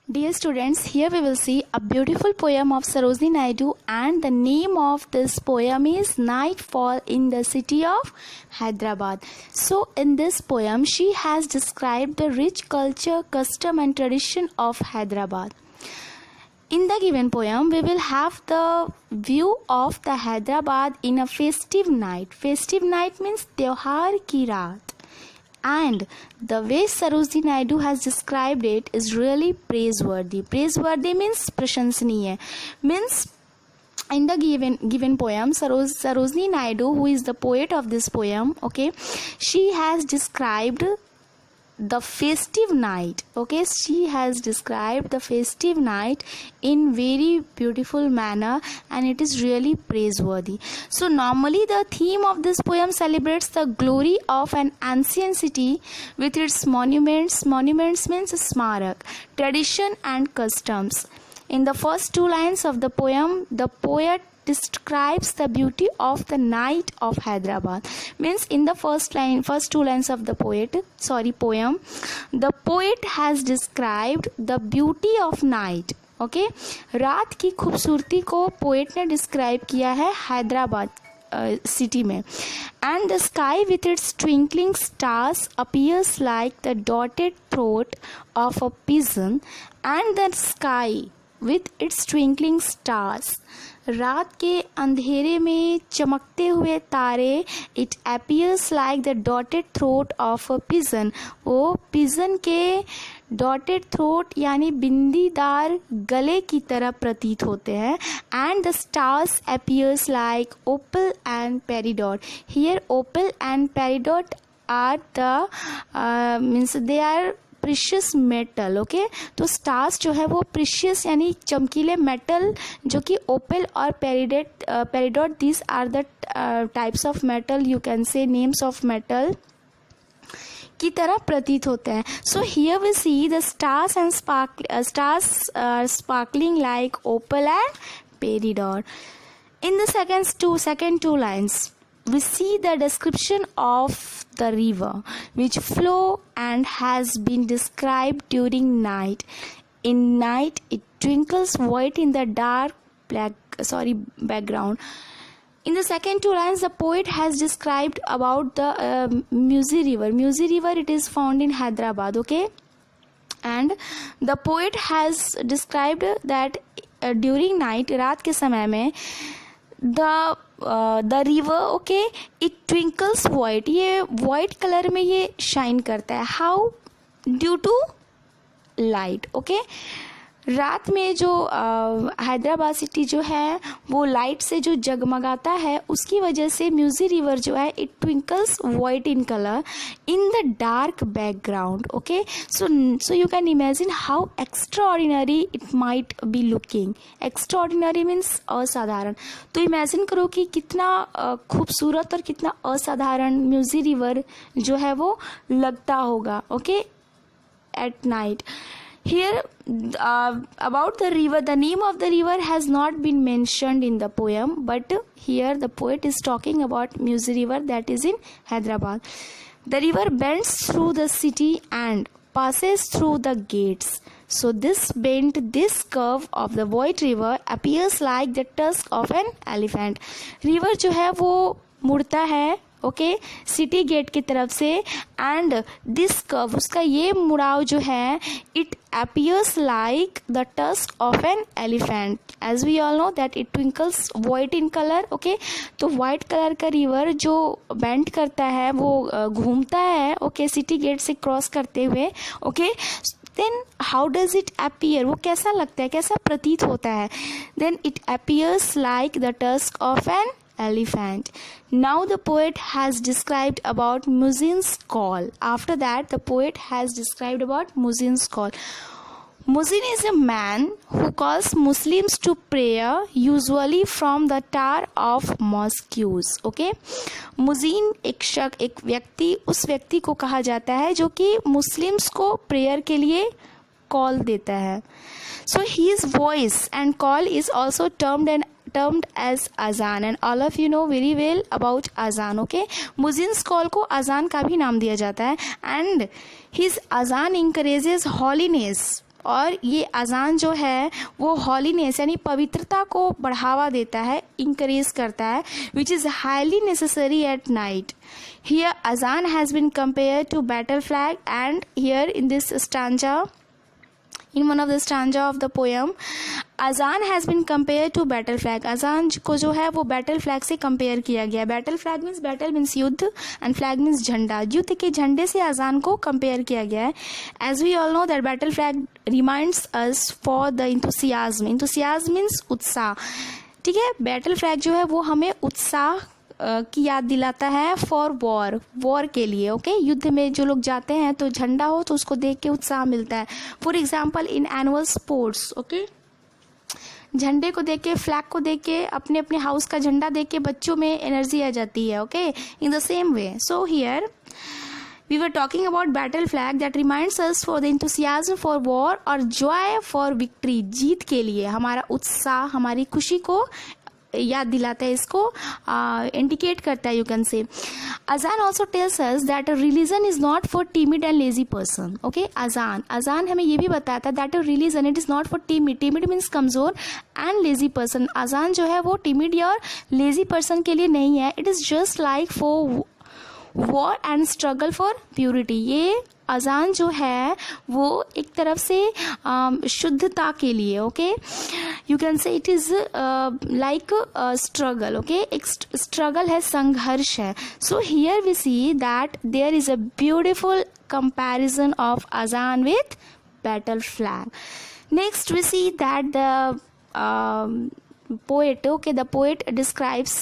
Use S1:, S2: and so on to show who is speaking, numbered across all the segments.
S1: Dear students, here we will see a beautiful poem of Sarojini Naidu, and the name of this poem is Nightfall in the City of Hyderabad. So in this poem, she has described the rich culture, custom and tradition of Hyderabad. In the given poem, we will have the view of the Hyderabad in a festive night. Festive night means त्योहार की रात. And the way Sarojini Naidu has described it is really praiseworthy. Praiseworthy means प्रशंसनीय. Means in the given poem, Sarojini Naidu, who is the poet of this poem, okay, she has described the festive night. Okay, she has described the festive night in very beautiful manner, and it is really praiseworthy. So normally the theme of this poem celebrates the glory of an ancient city with its monuments. Monuments means smarak, tradition and customs. In the first two lines of the poem, the poet describes the beauty of the night of Hyderabad. Means in the first two lines of the poem, the poet has described the beauty of night. Okay, रात की खूबसूरती को poet ने describe किया है Hyderabad city में. And the sky with its twinkling stars appears like the dotted throat of a pigeon. And the sky with its twinkling stars, रात के अंधेरे में चमकते हुए तारे, it appears like the dotted throat of a pigeon. वो pigeon के dotted throat यानी बिंदीदार गले की तरह प्रतीत होते हैं. And the stars appears like opal and peridot. Here opal and peridot are the means they are precious metal. Okay, तो स्टार्स जो है वो प्रीशियस यानी चमकीले मेटल जो कि ओपल और peridot these are the types of metal, you can say names of metal की तरह प्रतीत होते हैं. So here we see the stars and stars sparkling like opal and peridot. In the second two lines we see the description of the river which flow and has been described during night. In night it twinkles white in the dark background. In the second two lines the poet has described about the Musi river. Musi river, it is found in Hyderabad. Okay, and the poet has described that during night, रात के समय में the river, okay, it twinkles white. ये white color में ये shine करता है. How? Due to light. Okay, रात में जो हैदराबाद सिटी जो है वो लाइट से जो जगमगाता है, उसकी वजह से म्यूजी रिवर जो है it twinkles white in colour in the dark background. Okay, so you can imagine how extraordinary it might be looking. Extraordinary means असाधारण. तो इमेजिन करो कि कितना खूबसूरत और कितना असाधारण म्यूजी रिवर जो है वो लगता होगा. Okay, at night. Here about the river, the name of the river has not been mentioned in the poem, but here the poet is talking about Musi river that is in Hyderabad. The river bends through the city and passes through the gates. So this curve of the white river appears like the tusk of an elephant. River जो है वो मुड़ता है, okay, city gate की तरफ से. And this curve, उसका ये मुड़ाव जो है, it appears like the tusk of an elephant. As we all know that it twinkles white in color. okay, तो white color का रिवर जो बेंड करता है वो घूमता है, ओके, सिटी गेट से क्रॉस करते हुए. Okay, then how does it appear? वो कैसा लगता है, कैसा प्रतीत होता है? Then it appears like the tusk of an elephant. Now the poet has described about Muzin's call. After that the poet has described about Muzin's call. Muzin is a man who calls Muslims to prayer, usually from the tower of mosques. Okay, Muzin एक व्यक्ति, उस व्यक्ति को कहा जाता है जो कि मुस्लिम्स को प्रेयर के लिए कॉल देता है. So his voice and call is also termed as azan, and all of you know very well about azan. Okay, Muzin's call को azan का भी नाम दिया जाता है. And his azan encourages holiness और ये अजान जो है वो हॉलीनेस यानी पवित्रता को बढ़ावा देता है, इंकरेज करता है, which is highly necessary at night. Here azan has been compared to battle flag, and here in this stanza, in one of the stanza of the poem, azan has been compared to battle flag. azan को जो है वो battle flag से compare किया गया. battle flag means battle means युद्ध and flag means झंडा. युद्ध के झंडे से azan को compare किया गया है. As we all know that battle flag reminds us for the enthusiasm. enthusiasm means उत्साह. ठीक है, battle flag जो है वो हमें उत्साह की याद दिलाता है फॉर वॉर के लिए. ओके, युद्ध में जो लोग जाते हैं तो झंडा हो तो उसको देख के उत्साह मिलता है. For example in annual sports, okay, झंडे को देख के, फ्लैग को देख के, अपने अपने हाउस का झंडा देख के बच्चों में एनर्जी आ जाती है. Okay, in the same way. So here we were talking about battle flag that reminds us for the enthusiasm for war और joy for victory. जीत के लिए हमारा उत्साह, हमारी खुशी को याद दिलाता है, इसको इंडिकेट करता है, you can say. Azaan also tells us that religion is not for timid and lazy person. Okay, अजान हमें ये भी बताता है that religion it is not for timid means कमजोर एंड लेजी पर्सन. अजान जो है वो टीमिड और लेजी पर्सन के लिए नहीं है. It is just like for war and struggle for purity. ये अजान जो है वो एक तरफ से शुद्धता के लिए, okay, you can say it is like struggle. Okay, एक स्ट्रगल है, संघर्ष है. So here we see that there is a beautiful comparison of azaan with battle flag. Next we see that the poet, okay, the poet describes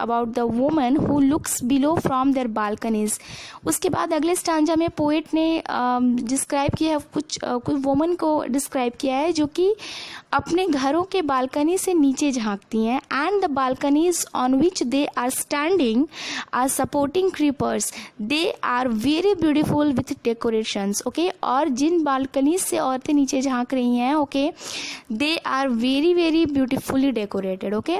S1: about the woman who looks below from their balconies. उसके बाद अगले stanza में poet ने describe किया है कुछ woman को describe किया है जो कि अपने घरों के बालकनी से नीचे झांकती हैं. And the balconies on which they are standing are supporting creepers. They are very beautiful with decorations. Okay, और जिन बालकनीज से औरतें नीचे झांक रही हैं, okay, they are very very beautifully decorated. Okay,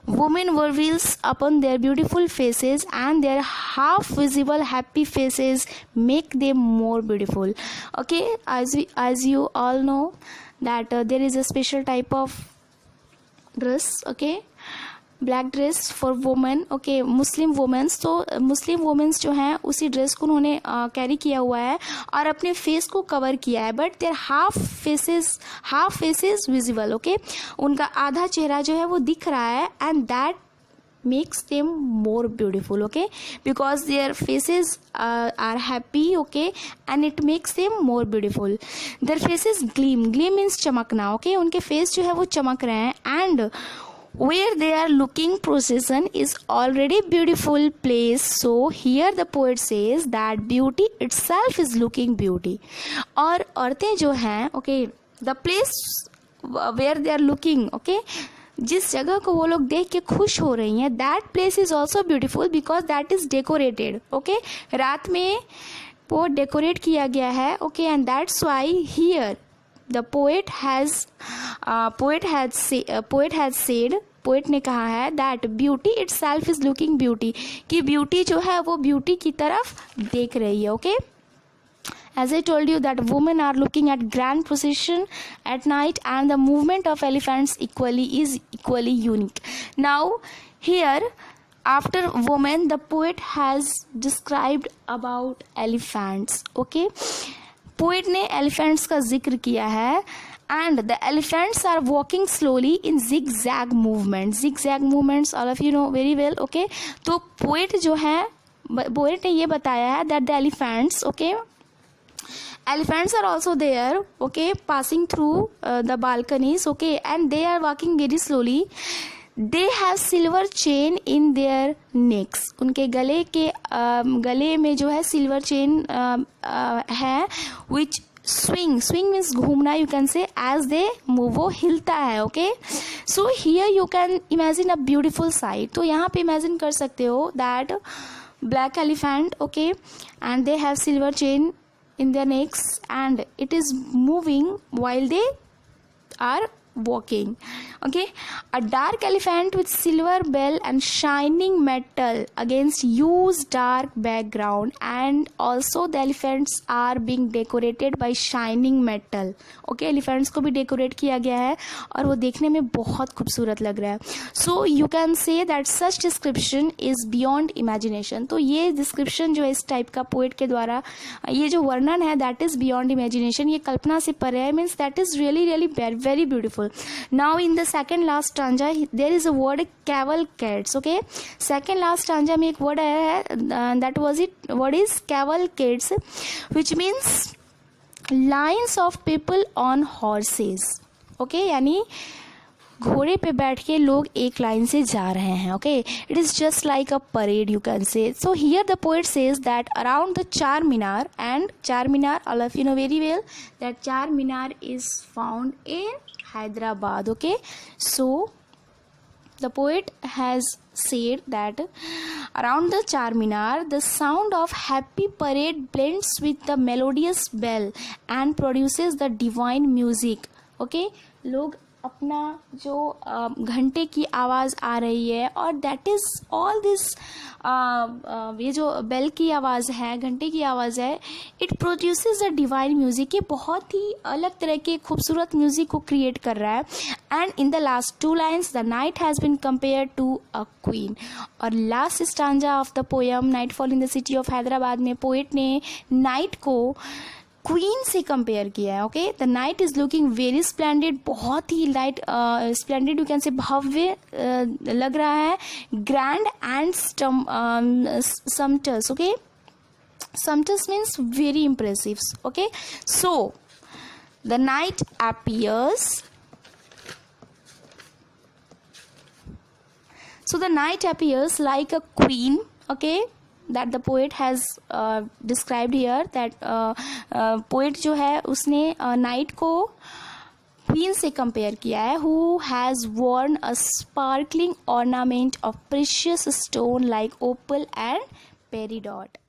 S1: women reveals upon their beautiful faces and their half visible happy faces make them more beautiful. Okay, as you all know that there is a special type of dress, okay, black dress for women. Okay, Muslim womens, तो Muslim women's जो हैं उसी dress को उन्होंने carry किया हुआ है और अपने फेस को कवर किया है. But their half faces visible. Okay, उनका आधा चेहरा जो है वो दिख रहा है. And that makes them more beautiful. Okay, because their faces are happy. Okay, and it makes them more beautiful. Their faces gleam means चमकना. Okay, उनके फेस जो है वो चमक रहे हैं. And where they are looking procession is already beautiful place. So here the poet says that beauty itself is looking beauty. और औरतें जो हैं, okay, the place where they are looking, okay, जिस जगह को वो लोग देख के खुश हो रही हैं, that place is also beautiful because that is decorated. Okay, रात में वो डेकोरेट किया गया है. Okay, and that's why here the poet ने कहा है that beauty it self is looking beauty, कि ब्यूटी जो है वो ब्यूटी की तरफ देख रही है. Okay, as I told you that women are looking at grand procession at night and the movement of elephants is equally unique. Now here after women the poet has described about elephants. Okay, poet ने elephants का जिक्र किया है. And the elephants are walking slowly in zigzag movements all of you know very well. Okay, तो poet जो है, poet ने ये बताया है that the elephants, okay, elephants are also there, okay, passing through the balconies. Okay, and they are walking very slowly. They have silver chain in their necks. उनके गले में जो है सिल्वर चेन है, which swing means घूमना, you can say, as they move, वो हिलता है. Okay, so here you can imagine a beautiful sight. तो यहाँ पे imagine कर सकते हो that black elephant, okay, and they have silver chain in their necks and it is moving while they are walking. Okay, a dark elephant with silver bell and shining metal against huge dark background, and also the elephants are being decorated by shining metal. Okay, elephants को भी decorate किया गया है और वो देखने में बहुत खूबसूरत लग रहा है. So you can say that such description is beyond imagination. तो ये डिस्क्रिप्शन जो है इस टाइप का पोएट के द्वारा ये जो वर्णन है दैट इज बियॉन्ड इमेजिनेशन, ये कल्पना से परे है, means that is really really very beautiful. Now in the second last stanza there is a word cavalcades. Okay, second last stanza में एक वर्ड है that was it word is cavalcades, which means lines of people on horses. Okay, यानी घोड़े पे बैठ के लोग एक लाइन से जा रहे हैं. Okay, it is just like a parade you can say. So here the poet says that around the Charminar, and Charminar all of you know very well that Charminar is found in Hyderabad. Okay, so the poet has said that around the Charminar the sound of happy parade blends with the melodious bell and produces the divine music. Okay, लोग अपना जो घंटे की आवाज़ आ रही है और that is all this, ये जो बेल की आवाज़ है, घंटे की आवाज़ है, it produces a divine music. ये बहुत ही अलग तरह के खूबसूरत म्यूज़िक को क्रिएट कर रहा है. And in the last two lines the night has been compare to a queen. और last stanza of the poem nightfall in the city of Hyderabad में पोएट ने नाइट को क्वीन से कंपेयर किया है. Okay, the night is looking very splendid, बहुत ही light splendid you can say, भव्य लग रहा है, grand and sumptuous. Okay, sumptuous means very impressive. Okay, so the night appears, so the night appears like a queen. Okay, that the poet has described here, that poet जो है उसने night को queen से compare किया है, who has worn a sparkling ornament of precious stone like opal and peridot.